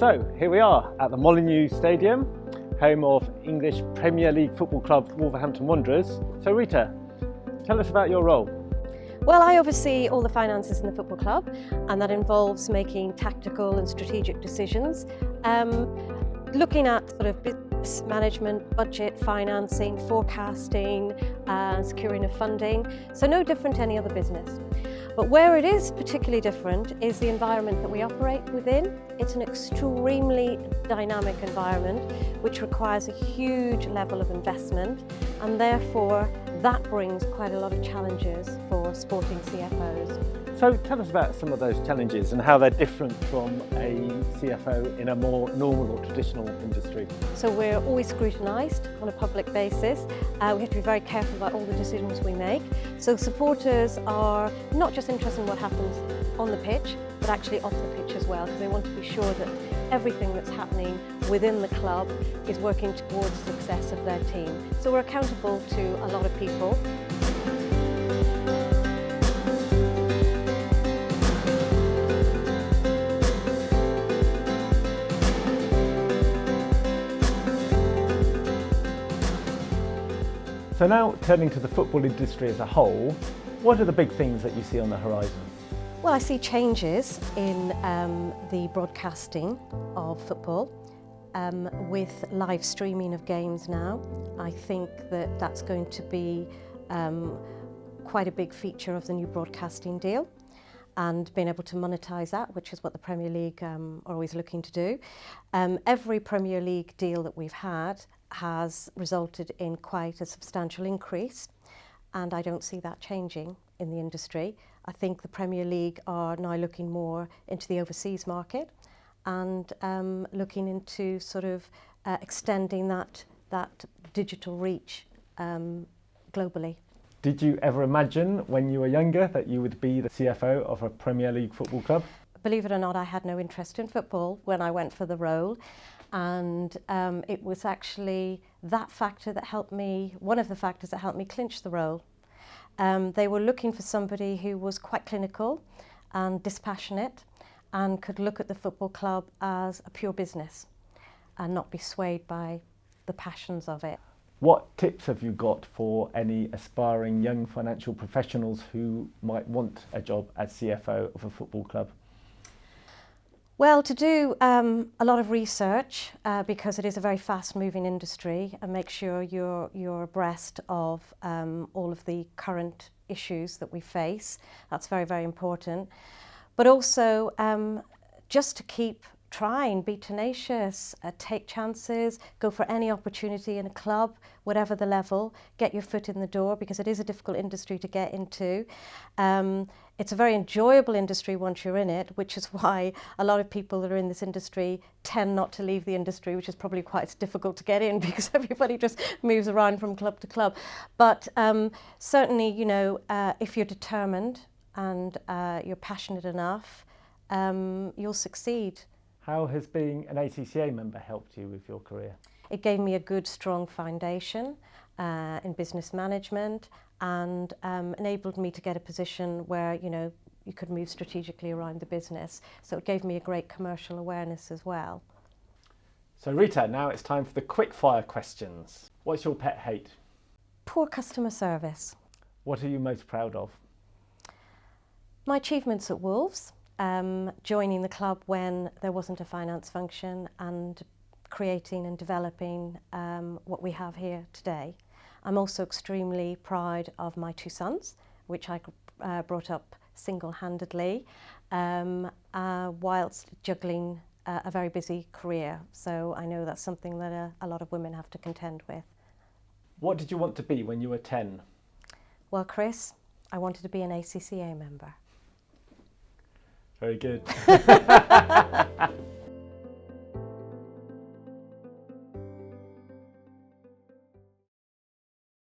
So here we are at the Molineux Stadium, home of English Premier League football club Wolverhampton Wanderers. So Rita, tell us about your role. Well, I oversee all the finances in the football club, and that involves making tactical and strategic decisions, looking at sort of business management, budget, financing, forecasting, securing of funding. So no different to any other business. But where it is particularly different is the environment that we operate within. It's an extremely dynamic environment which requires a huge level of investment, and therefore that brings quite a lot of challenges for sporting CFOs. So tell us about some of those challenges and how they're different from a CFO in a more normal or traditional industry. So we're always scrutinised on a public basis. We have to be very careful about all the decisions we make. So supporters are not just interested in what happens on the pitch, but actually off the pitch as well, because they want to be sure that everything that's happening within the club is working towards the success of their team. So we're accountable to a lot of people. So now turning to the football industry as a whole, what are the big things that you see on the horizon? Well, I see changes in the broadcasting of football with live streaming of games now. I think that that's going to be quite a big feature of the new broadcasting deal, and being able to monetize that, which is what the Premier League are always looking to do. Every Premier League deal that we've had has resulted in quite a substantial increase, and I don't see that changing in the industry. I think the Premier League are now looking more into the overseas market and looking into sort of extending that digital reach globally. Did you ever imagine when you were younger that you would be the CFO of a Premier League football club? Believe it or not, I had no interest in football when I went for the role. And it was actually that factor that helped me, one of the factors that helped me clinch the role. They were looking for somebody who was quite clinical and dispassionate and could look at the football club as a pure business and not be swayed by the passions of it. What tips have you got for any aspiring young financial professionals who might want a job as CFO of a football club? Well, to do a lot of research because it is a very fast-moving industry, and make sure you're abreast of all of the current issues that we face. That's very, very important. But also just to keep trying, be tenacious, take chances, go for any opportunity in a club, whatever the level, get your foot in the door, because it is a difficult industry to get into. It's a very enjoyable industry once you're in it, which is why a lot of people that are in this industry tend not to leave the industry, which is probably quite difficult to get in because everybody just moves around from club to club. But certainly, you know, if you're determined and you're passionate enough, you'll succeed. How has being an ACCA member helped you with your career? It gave me a good, strong foundation in business management, and enabled me to get a position where, you know, you could move strategically around the business. So it gave me a great commercial awareness as well. So Rita, now it's time for the Quickfire Questions. What's your pet hate? Poor customer service. What are you most proud of? My achievements at Wolves, joining the club when there wasn't a finance function and creating and developing what we have here today. I'm also extremely proud of my two sons, which I brought up single-handedly whilst juggling a very busy career. So I know that's something that a lot of women have to contend with. What did you want to be when you were 10? Well, Chris, I wanted to be an ACCA member. Very good.